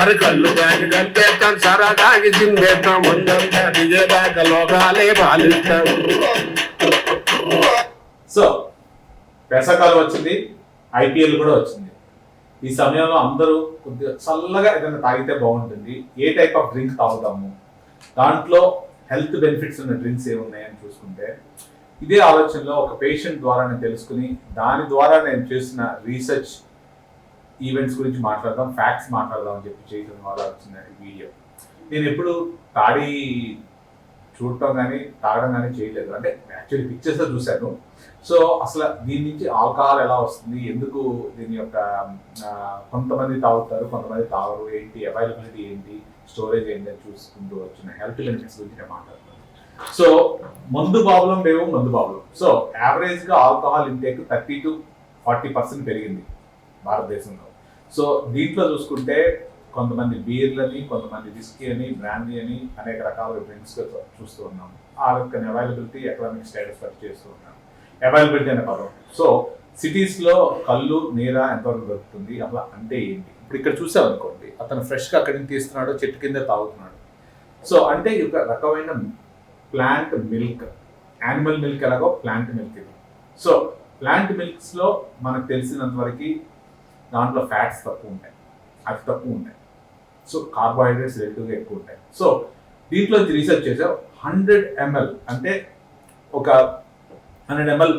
అరి కళ్ళు దాగి కనిపేస్తాం సరదాగి చిందేస్తాం ముందంతా దిగేదాకా లోకాలే పాలిస్తాం. సో వేసవకాలం వచ్చింది, ఐపీఎల్ కూడా వచ్చింది. ఈ సమయంలో అందరూ కొద్దిగా చల్లగా ఏదైనా తాగితే బాగుంటుంది. ఏ టైప్ ఆఫ్ డ్రింక్ తాగుతాము, దాంట్లో హెల్త్ బెనిఫిట్స్ ఉన్న డ్రింక్స్ ఏమున్నాయని చూసుకుంటే, ఇదే ఆలోచనలో ఒక పేషెంట్ ద్వారా నేను తెలుసుకుని దాని ద్వారా నేను చేసిన రీసెర్చ్ ఈవెంట్స్ గురించి మాట్లాడదాం, ఫ్యాక్ట్స్ మాట్లాడదాం అని చెప్పి చేయడం వల్ల వచ్చిన ఈ వీడియో. నేను ఎప్పుడు తాడి చూడటం కానీ తాగడం కానీ చేయలేదు, అంటే యాక్చువల్లీ పిక్చర్స్లో చూశాను. సో అసలు దీని నుంచి ఆల్కహాల్ ఎలా వస్తుంది, ఎందుకు దీని యొక్క కొంతమంది తాగుతారు కొంతమంది తాగరు, ఏంటి అవైలబిలిటీ ఏంటి, స్టోరేజ్ ఏంటి అని చూసుకుంటూ వచ్చిన హెల్త్ బెనిఫిట్స్ గురించి నేను మాట్లాడుతున్నాను. సో మందు బాబులం మేము మందు బాబులం. సో యావరేజ్గా ఆల్కహాల్ ఇంటేక్ 30 to 40% పెరిగింది భారతదేశంలో. సో దీంట్లో చూసుకుంటే కొంతమంది బీర్లని, కొంతమంది విస్కీ అని, బ్రాండీ అని అనేక రకాల డ్రింక్స్ చూస్తూ ఉన్నాము. ఆ యొక్క అవైలబిలిటీ ఎకనామిక్ స్టేటస్ బట్టి చేస్తూ ఉన్నాము. అవైలబిలిటీ అనే పదం. సో సిటీస్లో కళ్ళు నీర ఎంతవరకు దొరుకుతుంది, అలా అంటే ఏంటి? ఇప్పుడు ఇక్కడ చూసాం అనుకోండి, అతను ఫ్రెష్గా అక్కడి నుంచి తీస్తున్నాడు, చెట్టు కింద తాగుతున్నాడు. సో అంటే ఒక రకమైన ప్లాంట్ మిల్క్, యానిమల్ మిల్క్ ఎలాగో ప్లాంట్ మిల్క్ ఇది. సో ప్లాంట్ మిల్క్స్లో మనకు తెలిసినంత వరకు దాంట్లో ఫ్యాట్స్ తక్కువ ఉంటాయి, అతి తక్కువ ఉంటాయి. సో కార్బోహైడ్రేట్స్ రిలేటివ్గా ఎక్కువ ఉంటాయి. సో దీంట్లో రీసెర్చ్ చేసాం. 100 ml అంటే ఒక 100 ml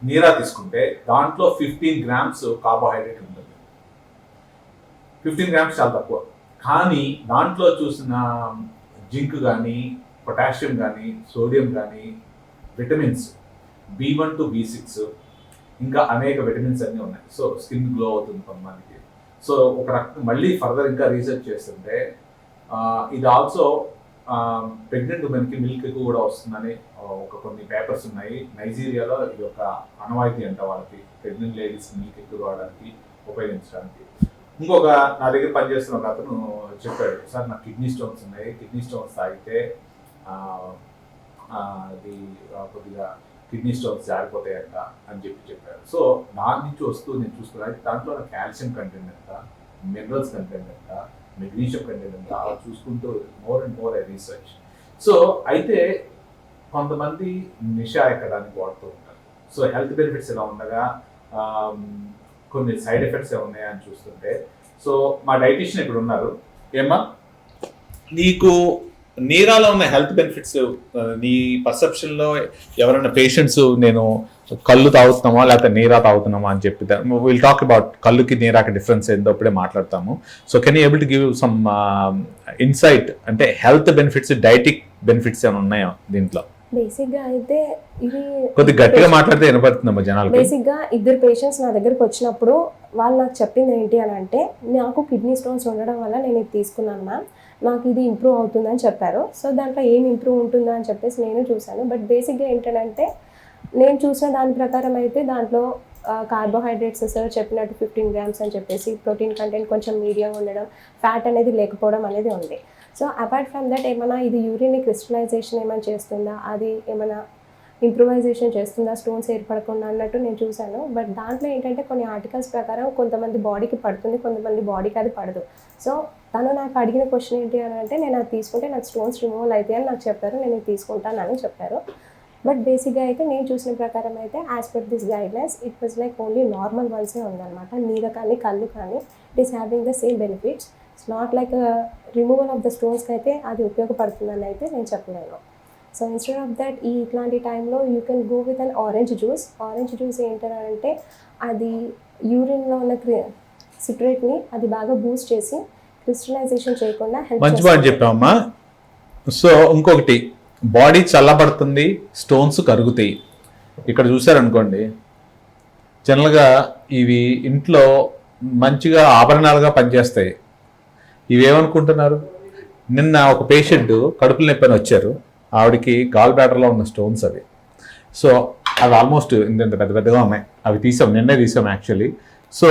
నీరా తీసుకుంటే దాంట్లో 15 grams కార్బోహైడ్రేట్ ఉంటుంది. 15 grams చాలా తక్కువ. కానీ దాంట్లో చూసిన జింక్ కానీ, పొటాషియం కానీ, సోడియం కానీ, విటమిన్స్ B1 to B6 ఇంకా అనేక విటమిన్స్ అన్నీ ఉన్నాయి. సో స్కిన్ గ్లో అవుతుంది కొంతమందికి. సో ఒక రకం మళ్ళీ ఫర్దర్ ఇంకా రీసెర్చ్ చేస్తుంటే ఇది ఆల్సో ప్రెగ్నెంట్ ఉమెన్కి మిల్క్ ఎక్కువ కూడా వస్తుందని కొన్ని పేపర్స్ ఉన్నాయి. నైజీరియాలో ఇది ఒక అనవాయితీ అంట, వాళ్ళకి ప్రెగ్నెంట్ లేడీస్ మిల్క్ ఎక్కువ రావడానికి ఉపయోగించడానికి. ఇంకొక నా దగ్గర పనిచేస్తున్న ఒక అతను చెప్పాడు, సార్ నాకు కిడ్నీ స్టోన్స్ ఉన్నాయి, కిడ్నీ స్టోన్స్ తాగితే అది కొద్దిగా కిడ్నీ స్టోన్స్ జారిపోతాయంట అని చెప్పారు. సో దాని నుంచి వస్తూ నేను చూసుకున్నాను, దాంట్లో కాల్షియం కంటెంట్ ఎంత, మినరల్స్ కంటెంట్ ఎంత, మెగ్నీషియం కంటెంట్ ఎంత, అలా చూసుకుంటూ more and more research. So అయితే కొంతమంది నిషా ఎక్కడానికి వాడుతూ ఉంటారు. సో హెల్త్ బెనిఫిట్స్ ఎలా ఉండగా కొన్ని సైడ్ ఎఫెక్ట్స్ ఏమున్నాయా అని చూస్తుంటే, సో మా డైటీషియన్ ఇక్కడ ఉన్నారు. ఏమా నీకు నీరాలో ఉన్న హెల్త్ బెనిఫిట్స్ నీ పర్సెప్షన్లో ఎవరైనా పేషెంట్స్ నేను కళ్ళు తాగుతున్నామా లేకపోతే నీరా తాగుతున్నామా అని చెప్పి విల్ టాక్ అబౌట్ కళ్ళుకి నీరాకి డిఫరెన్స్ ఏందో అప్పుడే మాట్లాడతాము. So can you able to give some insight, అంటే హెల్త్ బెనిఫిట్స్, డైటిక్ బెనిఫిట్స్ ఏమైనా ఉన్నాయా దీంట్లో? బేసిక్గా అయితే ఇది కొద్దిగా గట్టిగా మాట్లాడితే వినపడుతుందమ్మా జనాలు. బేసిక్గా 2 పేషెంట్స్ నా దగ్గరకు వచ్చినప్పుడు వాళ్ళు నాకు చెప్పింది ఏంటి అని అంటే, నాకు కిడ్నీ స్టోన్స్ ఉండడం వల్ల నేను ఇది తీసుకున్నాను మ్యామ్, నాకు ఇది ఇంప్రూవ్ అవుతుందని చెప్పారు. సో దాంట్లో ఏం ఇంప్రూవ్ ఉంటుందా అని చెప్పేసి నేను చూశాను. బట్ బేసిక్గా ఏంటంటే నేను చూసిన దాని ప్రకారం అయితే దాంట్లో కార్బోహైడ్రేట్స్ సార్ చెప్పినట్టు 15 grams అని చెప్పేసి, ప్రోటీన్ కంటెంట్ కొంచెం మీడియంగా ఉండడం, ఫ్యాట్ అనేది లేకపోవడం అనేది ఉంది. సో అపార్ట్ ఫ్రమ్ దట్ ఏమైనా ఇది యూరిన్ క్రిస్టలైజేషన్ ఏమైనా చేస్తుందా, అది ఏమైనా ఇంప్రూవైజేషన్ చేస్తుందా స్టోన్స్ ఏర్పడకుండా అన్నట్టు నేను చూశాను. బట్ దాంట్లో ఏంటంటే కొన్ని ఆర్టికల్స్ ప్రకారం కొంతమంది బాడీకి పడుతుంది, కొంతమంది బాడీకి అది పడదు. సో తను నాకు అడిగిన క్వశ్చన్ ఏంటి అని అంటే, నేను అది తీసుకుంటే నాకు స్టోన్స్ రిమూవల్ అవుతాయి అని నాకు చెప్పారు, నేను ఇది తీసుకుంటానని చెప్పారు. బట్ బేసిక్గా అయితే నేను చూసిన ప్రకారం అయితే as per this guidelines it was like only normal వన్సే ఉందన్నమాట. నీర కానీ కళ్ళు కానీ it is having the same benefits. It's not like removal of the స్టోన్స్కి అయితే అది ఉపయోగపడుతుందని అయితే నేను చెప్పలేను. సో ఇన్స్టెడ్ ఆఫ్ దట్ ఇట్లాంటి టైంలో you can go with an orange juice. Orange juice ఏంటంటే అది యూరిన్లో ఉన్న సిట్రేట్ని అది బాగా బూస్ట్ చేసి క్రిస్టలైజేషన్ చేయకుండా హెల్ప్ మంచి మాట చెప్పామమ్మా. సో ఇంకొకటి, బాడీ చల్లబడుతుంది, స్టోన్స్ కరుగుతాయి. ఇక్కడ చూసారనుకోండి, జనరల్గా ఇవి ఇంట్లో మంచిగా ఆభరణాలుగా పనిచేస్తాయి. ఇవి ఏమనుకుంటున్నారు, నిన్న ఒక పేషెంట్ కడుపులు నొప్పి అని వచ్చారు, ఆవిడకి గాల్ బ్లాడర్లో ఉన్న స్టోన్స్ అవి. సో అవి ఆల్మోస్ట్ ఇంత పెద్ద పెద్దగా ఉన్నాయి, అవి నిన్నే తీసాం యాక్చువల్లీ. సో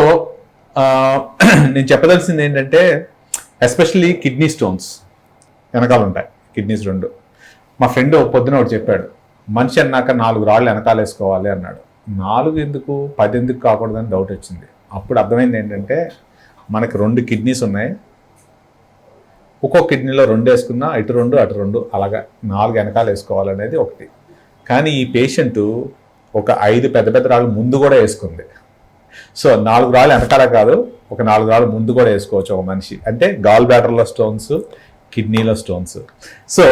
నేను చెప్పదలసింది ఏంటంటే, ఎస్పెషల్లీ కిడ్నీ స్టోన్స్ వెనకాల ఉంటాయి, కిడ్నీస్ 2. మా ఫ్రెండ్ పొద్దున ఒకటి చెప్పాడు, మనిషి అన్నాక 4 రాళ్ళు వెనకాల వేసుకోవాలి అన్నాడు. 4 ఎందుకు 10 ఎందుకు కాకూడదని డౌట్ వచ్చింది. అప్పుడు అర్థమైంది ఏంటంటే, మనకి 2 కిడ్నీస్ ఉన్నాయి, ఒక్కో కిడ్నీలో 2 వేసుకున్నా ఇటు 2 అటు 2 అలాగా 4 వెనకాల వేసుకోవాలనేది ఒకటి. కానీ ఈ పేషెంట్ ఒక 5 పెద్ద పెద్ద రాళ్ళు ముందు కూడా వేసుకుంది. సో 4 రాళ్ళు వెనకాల కాదు, ఒక 4 రాళ్ళు ముందు కూడా వేసుకోవచ్చు ఒక మనిషి. అంటే గాల్ బ్లాడర్లో స్టోన్స్, కిడ్నీలో స్టోన్స్. సో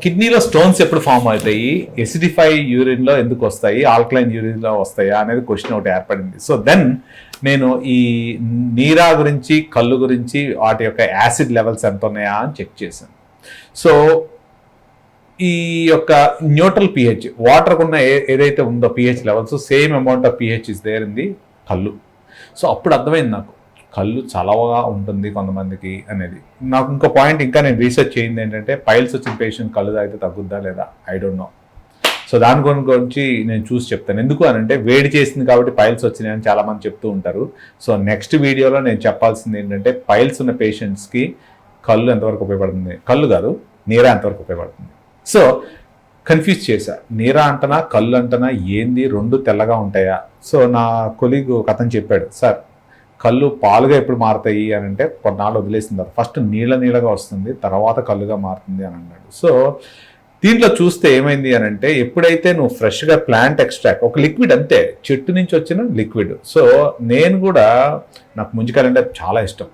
కిడ్నీలో స్టోన్స్ ఎప్పుడు ఫామ్ అవుతాయి, ఎసిడిఫై యూరిన్లో ఎందుకు వస్తాయి, ఆల్కలైన్ యూరిన్లో వస్తాయా అనేది క్వశ్చన్ ఒకటి ఏర్పడింది. సో దెన్ నేను ఈ నీరా గురించి, కళ్ళు గురించి, వాటి యొక్క యాసిడ్ లెవెల్స్ ఎంత ఉన్నాయా అని చెక్ చేశాను. సో ఈ యొక్క న్యూట్రల్ పిహెచ్, వాటర్కు ఉన్న ఏదైతే ఉందో pH levels, same amount of pH is there in the కళ్ళు. సో అప్పుడు అర్థమైంది నాకు కళ్ళు చలవగా ఉంటుంది కొంతమందికి అనేది. నాకు ఇంకో పాయింట్ ఇంకా నేను రీసెర్చ్ చేయింది ఏంటంటే, పైల్స్ వచ్చిన పేషెంట్ కళ్ళు తాగితే తగ్గుద్దా లేదా, ఐ డోంట్ నో. సో దాని గురించి నేను చూసి చెప్తాను. ఎందుకు అని అంటే వేడి చేసింది కాబట్టి పైల్స్ వచ్చినాయని చాలామంది చెప్తూ ఉంటారు. సో నెక్స్ట్ వీడియోలో నేను చెప్పాల్సింది ఏంటంటే, పైల్స్ ఉన్న పేషెంట్స్కి కళ్ళు ఎంతవరకు ఉపయోగపడుతుంది, కళ్ళు కాదు నీరా ఎంతవరకు ఉపయోగపడుతుంది. సో కన్ఫ్యూజ్ చేశా, నీరా అంటనా కళ్ళు అంటనా ఏంది, 2 తెల్లగా ఉంటాయా. సో నా కొలీగ్ ఒక అతను చెప్పాడు, సార్ కళ్ళు పాలుగా ఎప్పుడు మారుతాయి అని అంటే, కొన్నాళ్ళు వదిలేసిన తర్వాత ఫస్ట్ నీళ్ళగా వస్తుంది, తర్వాత కళ్ళుగా మారుతుంది అని అన్నాడు. సో దీంట్లో చూస్తే ఏమైంది అని అంటే, ఎప్పుడైతే నువ్వు ఫ్రెష్గా ప్లాంట్ ఎక్స్ట్రాక్ట్, ఒక లిక్విడ్ అంతే, చెట్టు నుంచి వచ్చిన లిక్విడ్. సో నేను కూడా, నాకు ముంజికాయలు అంటే చాలా ఇష్టం.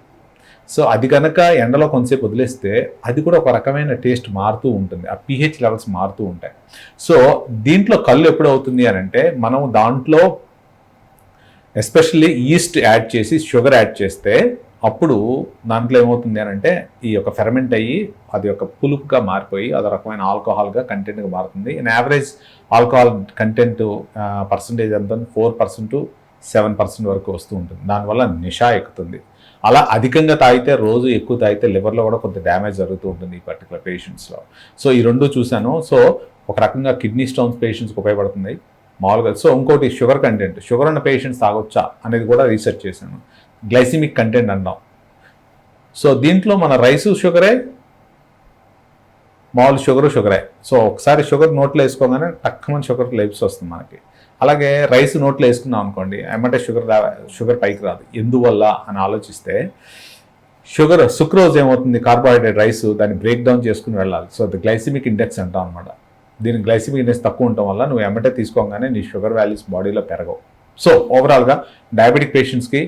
సో అది కనుక ఎండలో కొంతసేపు వదిలేస్తే అది కూడా ఒక రకమైన టేస్ట్ మారుతూ ఉంటుంది, ఆ పిహెచ్ లెవెల్స్ మారుతూ ఉంటాయి. సో దీంట్లో కళ్ళు ఎప్పుడు అవుతుంది అని అంటే, మనం దాంట్లో ఎస్పెషల్లీ ఈస్ట్ యాడ్ చేసి షుగర్ యాడ్ చేస్తే అప్పుడు దాంట్లో ఏమవుతుంది అని అంటే, ఈ యొక్క ఫెర్మెంట్ అయ్యి అది ఒక పులుపుగా మారిపోయి అది రకమైన ఆల్కహాల్గా కంటెంట్గా మారుతుంది. In average alcohol content percentage ఎంత 4% to 7% వరకు వస్తూ ఉంటుంది. దానివల్ల నిషా ఎక్కుతుంది. అలా అధికంగా తాగితే, రోజు ఎక్కువ తాగితే లివర్లో కూడా కొంత డ్యామేజ్ జరుగుతూ ఉంటుంది ఈ పర్టికులర్ పేషెంట్స్లో. సో ఈ 2 చూశాను. సో ఒక రకంగా కిడ్నీ స్టోన్స్ పేషెంట్స్కి ఉపయోగపడుతుంది మామూలుగా. సో ఇంకోటి షుగర్ కంటెంట్, షుగర్ ఉన్న పేషెంట్స్ తాగొచ్చా అనేది కూడా రీసెర్చ్ చేశాను. గ్లైసిమిక్ కంటెంట్ అన్నాం. సో దీంట్లో మన రైసు షుగరే, మామూలు షుగరే. సో ఒకసారి షుగర్ నోట్లో వేసుకోగానే తక్కువ షుగర్ లెవెల్స్ వస్తుంది మనకి. అలాగే రైస్ నోట్లో వేసుకున్నాం అనుకోండి, ఏమంటే షుగర్ పైకి రాదు. ఎందువల్ల అని ఆలోచిస్తే, సుక్రోజ్ ఏమవుతుంది, కార్బోహైడ్రేట్ రైస్ దాన్ని బ్రేక్ డౌన్ చేసుకుని వెళ్ళాలి. సో అది గ్లైసిమిక్ ఇండెక్స్ అంటాం అనమాట. దీని గ్లైసిమిక్ ఇండెక్స్ తక్కువ ఉండటం వల్ల నువ్వు ఎమ్మటే తీసుకోగానే నీ షుగర్ వాల్యూస్ బాడీలో పెరగవు. సో ఓవరాల్గా డయాబెటిక్ పేషెంట్స్కి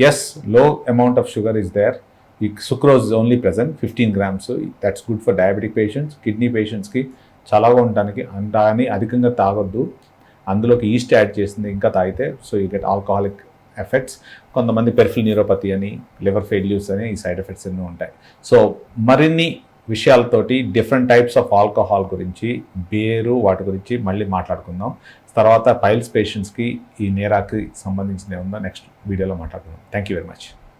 yes, low amount of sugar is there, ఈ sucrose is only present 15 grams. That's good for diabetic patients. Kidney పేషెంట్స్కి చలాగా ఉండడానికి అని అధికంగా తాగొద్దు. అందులోకి ఈస్ట్ యాడ్ చేసింది ఇంకా తాగితే, so you get alcoholic effects. కొంతమంది పెరిఫెరల్ న్యూరోపతి అని, లివర్ ఫెయిల్యూర్స్ అని ఈ సైడ్ ఎఫెక్ట్స్ ఎన్నో ఉంటాయి. సో మరిన్ని విషయాలతోటి డిఫరెంట్ టైప్స్ ఆఫ్ ఆల్కహాల్ గురించి, బేరు, వాటి గురించి మళ్ళీ మాట్లాడుకుందాం. తర్వాత పైల్స్ పేషెంట్స్కి ఈ నేరాకి సంబంధించిన ఏముందో నెక్స్ట్ వీడియోలో మాట్లాడుకుందాం. Thank you very much.